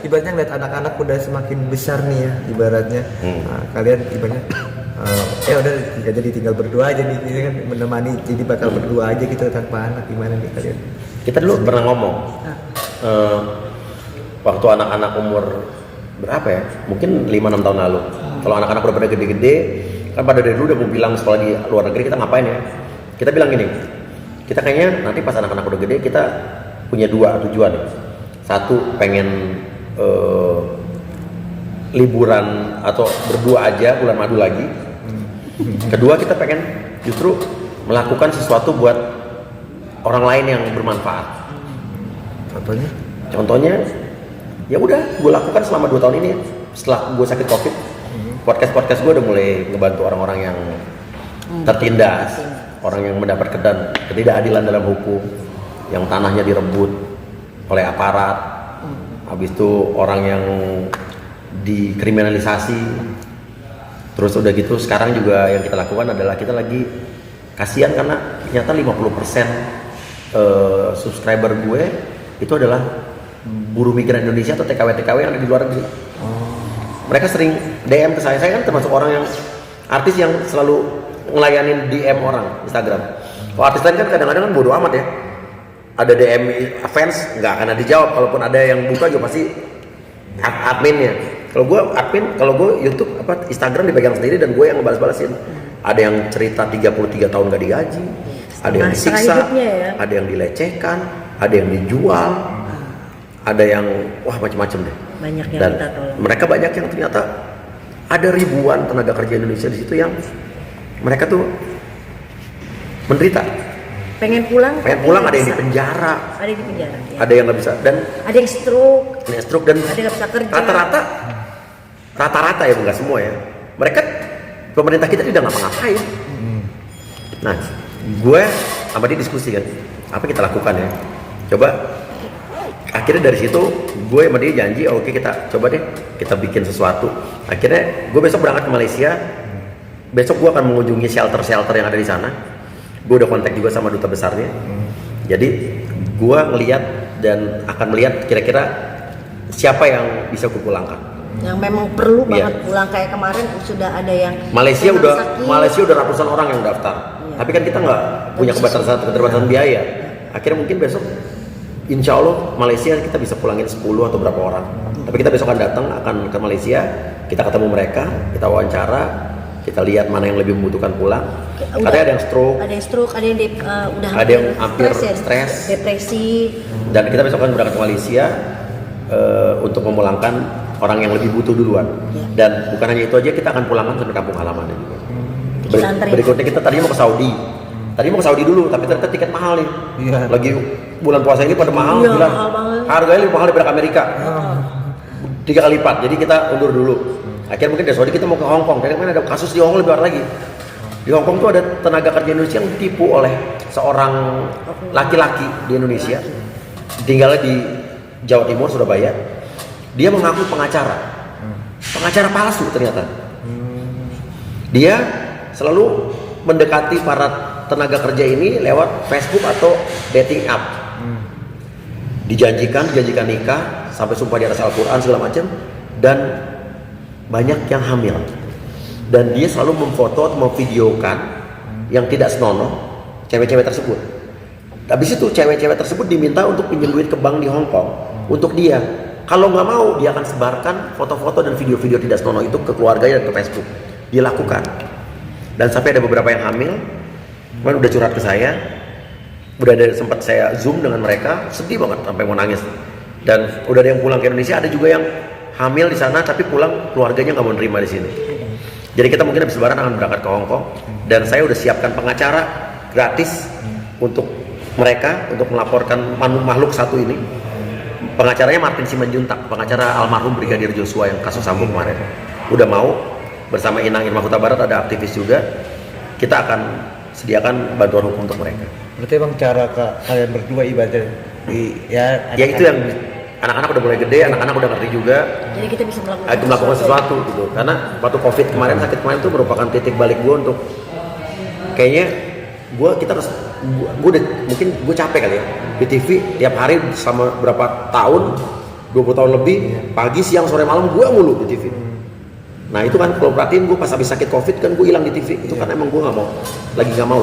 ibaratnya lihat anak-anak udah semakin besar nih ya ibaratnya. Nah, kalian ibaratnya udah jadi tinggal berdua aja nih, ini kan menemani, jadi bakal berdua aja gitu tanpa anak. Gimana nih kalian? Kita dulu pernah ngomong waktu anak-anak umur berapa ya, mungkin 5-6 tahun lalu, kalau anak-anak udah pada gede-gede kan, pada dari dulu udah mau bilang sekolah di luar negeri, kita ngapain ya, kita bilang gini, kita kayaknya nanti pas anak-anak udah gede kita punya 2 tujuan. Satu, pengen liburan atau berdua aja bulan madu lagi. Kedua, kita pengen justru melakukan sesuatu buat orang lain yang bermanfaat. Contohnya ya udah gue lakukan selama 2 tahun ini. Setelah gue sakit COVID, podcast gue udah mulai ngebantu orang-orang yang tertindas, orang yang mendapat ketidakadilan dalam hukum, yang tanahnya direbut oleh aparat, habis itu orang yang dikriminalisasi. Terus udah gitu sekarang juga yang kita lakukan adalah kita lagi kasihan karena ternyata 50% subscriber gue itu adalah buruh migran Indonesia atau TKW yang ada di luar negeri. Mereka sering DM ke saya kan termasuk orang yang artis yang selalu ngelayanin DM orang Instagram. Kalau artis lain kan kadang-kadang kan bodo amat ya, ada DM fans nggak akan ada dijawab, kalaupun ada yang buka juga pasti adminnya. Kalau gue admin, kalau gue YouTube Instagram dipegang sendiri dan gue yang ngebalas-balasin. Ada yang cerita 33 tahun gak digaji, ada yang disiksa, ada yang dilecehkan, ada yang dijual, ada yang macam-macam deh. Banyak yang dan minta tolong. Mereka banyak yang ternyata ada ribuan tenaga kerja Indonesia di situ yang mereka tuh menderita. Pengen pulang, ada yang di penjara, ya. Ada yang nggak bisa, dan ada yang stroke, dan ada yang nggak bisa kerja. Rata-rata ya, nggak semua ya. Mereka, pemerintah kita tidak ngapa-ngapain. Nah, gue sama dia diskusi kan, apa kita lakukan ya? Coba. Akhirnya dari situ gue sama dia janji, oke, kita coba deh kita bikin sesuatu. Akhirnya gue besok berangkat ke Malaysia. Besok gue akan mengunjungi shelter yang ada di sana. Gue udah kontak juga sama duta besarnya. Jadi gue ngeliat dan akan melihat kira-kira siapa yang bisa gue pulangkan. Yang memang perlu banget pulang, kayak kemarin sudah ada yang Malaysia udah ratusan orang yang daftar. Tapi kan kita nggak punya keterbatasan biaya. Akhirnya mungkin besok insya Allah Malaysia kita bisa pulangin 10 atau berapa orang. Tapi kita besok akan ke Malaysia, kita ketemu mereka, kita wawancara, kita lihat mana yang lebih membutuhkan pulang. Katanya ada yang stroke, ada yang ada yang hampir stres, depresi. Dan kita besok akan berangkat ke Malaysia untuk memulangkan orang yang lebih butuh duluan. Dan bukan hanya itu aja, kita akan pulangkan sampai kampung halamannya juga. Berikutnya kita tadinya mau ke Saudi. Dulu, tapi ternyata tiket mahal nih. Lagi bulan puasa ini pada mahal, gila. Harganya lebih mahal daripada Amerika. 3 kali lipat. Jadi kita undur dulu. Akhirnya mungkin dari Saudi kita mau ke Hong Kong. Karena ada kasus di Hong Kong lebih parah lagi. Di Hong Kong tuh ada tenaga kerja Indonesia yang ditipu oleh seorang laki-laki di Indonesia. Tinggalnya di Jawa Timur, Surabaya. Dia mengaku pengacara palsu ternyata. Dia selalu mendekati para tenaga kerja ini lewat Facebook atau dating app. Dijanjikan nikah sampai sumpah di atas Al-Quran segala macam, dan banyak yang hamil. Dan dia selalu memfoto atau memvideokan yang tidak senonoh cewek-cewek tersebut. Habis itu cewek-cewek tersebut diminta untuk pinjam duit ke bank di Hong Kong untuk dia. Kalau nggak mau, dia akan sebarkan foto-foto dan video-video tidak senonoh itu ke keluarganya dan ke Facebook. Dia lakukan. Dan sampai ada beberapa yang hamil, udah curhat ke saya, udah ada sempat saya zoom dengan mereka, sedih banget sampai mau nangis. Dan udah ada yang pulang ke Indonesia, ada juga yang hamil di sana tapi pulang keluarganya nggak mau nerima di sini. Jadi kita mungkin habis lebaran akan berangkat ke Hong Kong, dan saya udah siapkan pengacara gratis untuk mereka untuk melaporkan makhluk satu ini. Pengacaranya Martin Simanjuntak, pengacara almarhum Brigadir Joshua yang kasus Sambo kemarin. Udah mau bersama Inang Irma Huta Barat, ada aktivis juga. Kita akan sediakan bantuan hukum untuk mereka. Berarti emang cara kalian berdua ibadah ya itu yang anak-anak udah mulai gede, anak-anak udah ngerti juga. Jadi kita bisa melakukan sesuatu gitu. Karena waktu COVID kemarin, sakit kemarin itu merupakan titik balik gue untuk kayaknya gue udah mungkin gue capek kali ya di TV tiap hari selama berapa tahun 20 tahun lebih, pagi, siang, sore, malam gue mulu di TV. Nah itu kan kalau perhatiin gue pas habis sakit COVID kan gue hilang di TV. Itu kan emang gue nggak mau,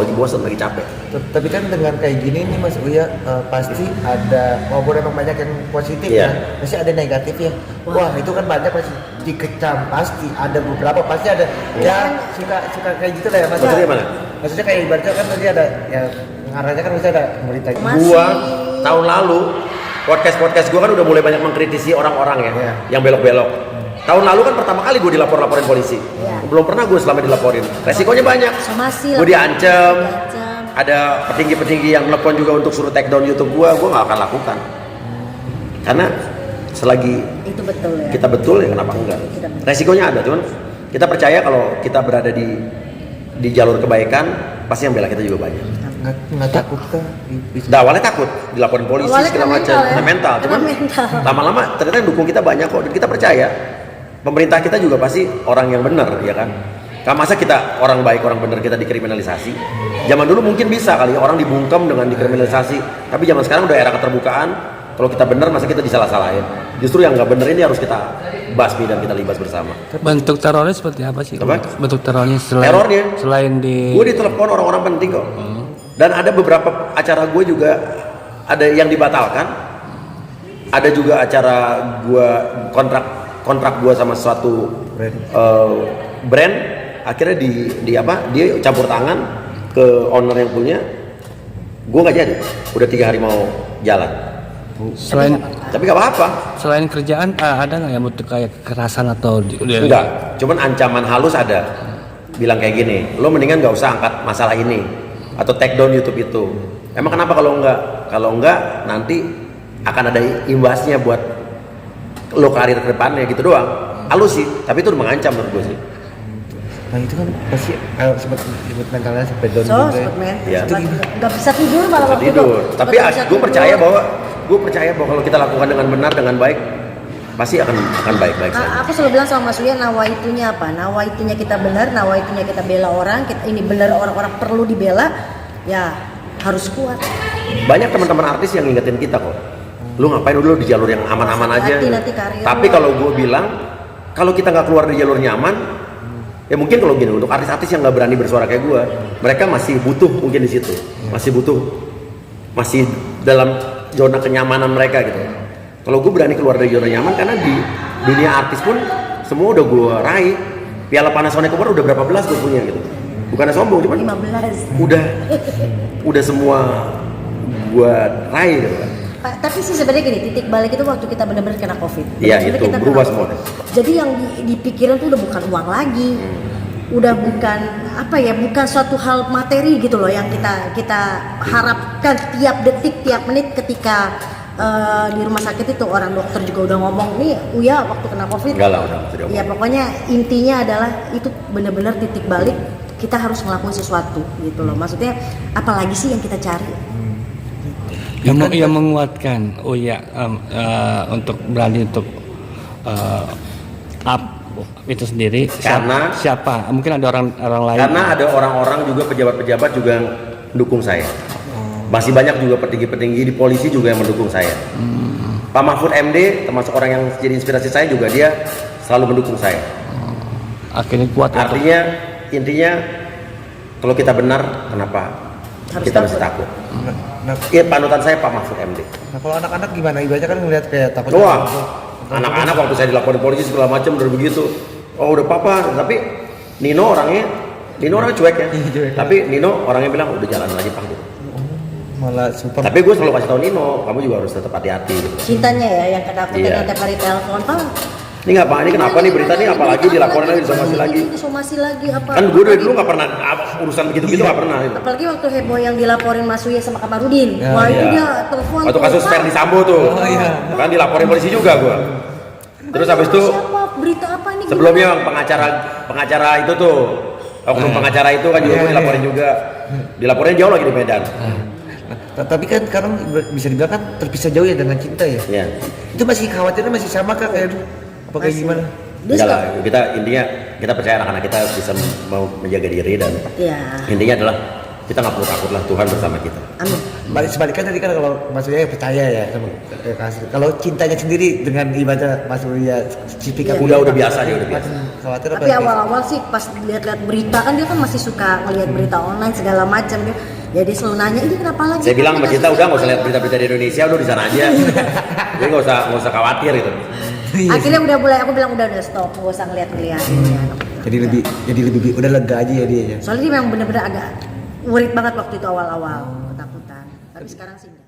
lagi bosan, lagi capek. Tapi kan dengan kayak gini nih Mas Uya, pasti ada, walaupun emang banyak yang positif Iya. ya, pasti ada negatif ya. Wah itu kan banyak pasti dikecam, pasti ada beberapa, pasti ada ya suka kayak gitu lah ya Mas. Maksudnya gimana? Maksudnya kayak ibaratnya kan tadi ada ya ngarahnya kan bisa ada berita. Masih. Gua tahun lalu podcast gue kan udah mulai banyak mengkritisi orang-orang ya, Iya. yang belok-belok. Tahun lalu kan pertama kali gue dilapor-laporin polisi. Iya. Belum pernah gue selama dilaporin. Resikonya banyak. Somasi Gue diancam. diancam. Ada petinggi-petinggi yang telepon juga untuk suruh take down YouTube gue nggak akan lakukan. Karena selagi Itu betul ya. kita betul ya kenapa enggak? Resikonya ada, cuman kita percaya kalau kita berada di jalur kebaikan, pasti yang bela kita juga banyak. Nggak takut kah? Awalnya takut dilaporin polisi Awalnya segala kena macam, mental ya? kena mental. Kena Cuman mental. lama-lama ternyata yang dukung kita banyak kok. Dan kita percaya pemerintah kita juga pasti orang yang benar, ya kan? Masa kita orang baik, orang benar kita dikriminalisasi? Zaman dulu mungkin bisa kali ya, orang dibungkam dengan dikriminalisasi. Tapi zaman sekarang udah era keterbukaan. Kalau kita benar, masa kita disalah-salahin? Justru yang nggak bener ini harus kita basmi dan kita libas bersama. Bentuk terornya seperti apa sih? Apa? Bentuk terornya Terornya? selain di Gue ditelepon orang-orang penting kok. Dan ada beberapa acara gue juga ada yang dibatalkan. Ada juga acara gue kontrak gue sama suatu brand akhirnya dia campur tangan ke owner yang punya. Gue nggak jadi. Udah 3 hari mau jalan. selain Tapi nggak apa-apa. selain kerjaan ada nggak yang bentuk kayak kekerasan atau Enggak. Cuman ancaman halus ada. Bilang kayak gini, lo mendingan nggak usah angkat masalah ini atau take down YouTube itu. Emang kenapa kalau enggak? Kalau enggak nanti akan ada imbasnya buat lo karir ke depannya gitu doang. Halus sih, tapi itu udah mengancam menurut gue sih. Nah itu kan pasti kalau sebut mentalnya sampai down So, gitu ya. Superman, Iya. nggak bisa tidur malah Bisa waktu tidur. itu. Tapi Nggak bisa gue tidur. percaya bahwa kalau kita lakukan dengan benar, dengan baik, pasti akan baik-baik saja. Aku selalu bilang sama Mas Uya, nawaitunya apa? Nawaitunya kita benar, nawaitunya kita bela orang, ini benar orang-orang perlu dibela, ya harus kuat. Banyak teman-teman artis yang ngingetin kita kok. Lu ngapain dulu di jalur yang aman-aman aja. Hati-hati nanti karir Tapi lo. kalau gue bilang, kalau kita nggak keluar dari jalur nyaman, ya mungkin kalau gini untuk artis-artis yang nggak berani bersuara kayak gue, mereka masih butuh mungkin di situ, masih dalam zona kenyamanan mereka gitu. Kalau gue berani keluar dari zona nyaman karena di dunia artis pun semua udah gue raih. Piala Panasonic kemarin udah berapa belas gue punya gitu. Bukannya sombong, cuman 15. udah semua gue raih gitu kan. Tapi sih sebenarnya gini, titik balik itu waktu kita benar-benar kena COVID. Iya, Benar-benar itu, kita berubah kena semua. COVID. Jadi yang di pikiran tuh udah bukan uang lagi. Udah bukan bukan suatu hal materi gitu loh yang kita harapkan tiap detik, tiap menit ketika di rumah sakit itu orang dokter juga udah ngomong nih Uya waktu kena COVID. Enggak lah, udah nggak usah Ya pokoknya intinya adalah itu benar-benar titik balik kita harus ngelakuin sesuatu gitu loh. Maksudnya apalagi sih yang kita cari? yang menguatkan untuk berani untuk up itu sendiri Karena- siapa mungkin ada orang lain Karena ada orang-orang juga pejabat-pejabat juga yang mendukung saya. Masih banyak juga petinggi-petinggi di polisi juga yang mendukung saya. Pak Mahfud MD termasuk orang yang jadi inspirasi saya juga, dia selalu mendukung saya. akhirnya kuat untuk Artinya intinya kalau kita benar, kenapa Harus kita takut. mesti takut? Nah, Iya, panutan saya Pak Mahfud MD. nah kalau anak-anak gimana? Ibaratnya kan ngeliat kayak takut. Wah, anak-anak waktu saya dilaporin polisi segala macam udah begitu. Oh udah papa, tapi Nino orangnya cuek ya. Cuek. Tapi Nino orangnya bilang udah jalan lagi Pak. Gitu. Malah super. Tapi gue selalu kasih tau Nino, kamu juga harus tetap hati-hati. Gitu. Cintanya ya yang ketakutan Iya. yang tiap hari telepon Pak. Ini nggak Pak, ini kenapa nih berita nih apalagi dilaporin lagi, disomasi lagi. Disomasi lagi apa? Kan gue dari dulu nggak pernah urusan begitu-begitu nggak pernah. Gitu. Apalagi waktu heboh yang dilaporin Mas Uya sama Kamarudin. Ya, Wah itu iya. dia telepon. Waktu kasus Ferdi Sambo tuh, Oh, iya. kan dilaporin polisi juga gue. Terus habis itu Siapa berita apa nih? sebelumnya pengacara itu tuh, oknum pengacara itu kan juga Iya, gue dilaporin iya. juga. Dilaporin jauh lagi di Medan. Nah, tapi kan sekarang bisa dibilang kan terpisah jauh ya dengan cinta ya. Ya. Itu masih khawatirnya masih sama kak kayak dulu? Apa kayak Masih. gimana? Dia Enggak lah, suka- kita intinya kita percaya anak-anak kita bisa mau menjaga diri dan Iya. intinya adalah kita nggak perlu takut lah, Tuhan bersama kita. Amin. Balik sebaliknya tadi kan kalau Mas Uya percaya ya sama kasih. Kalau cintanya sendiri dengan ibadah Mas Uya sikap Udah biasa dia, udah biasa. Khawatir apa? Tapi awal-awal sih pas lihat-lihat berita kan dia kan masih suka ngelihat berita online segala macam dia. Jadi selalu nanya ini kenapa lagi? Saya bilang sama Cinta udah nggak usah lihat berita-berita di Indonesia, udah di sana aja. Jadi nggak usah khawatir gitu. Akhirnya udah mulai aku bilang udah stop, nggak usah ngeliat-ngeliat. Jadi lebih udah lega aja ya dia ya. Soalnya dia memang bener-bener agak worried banget waktu itu awal-awal, ketakutan. Tapi sekarang sih enggak.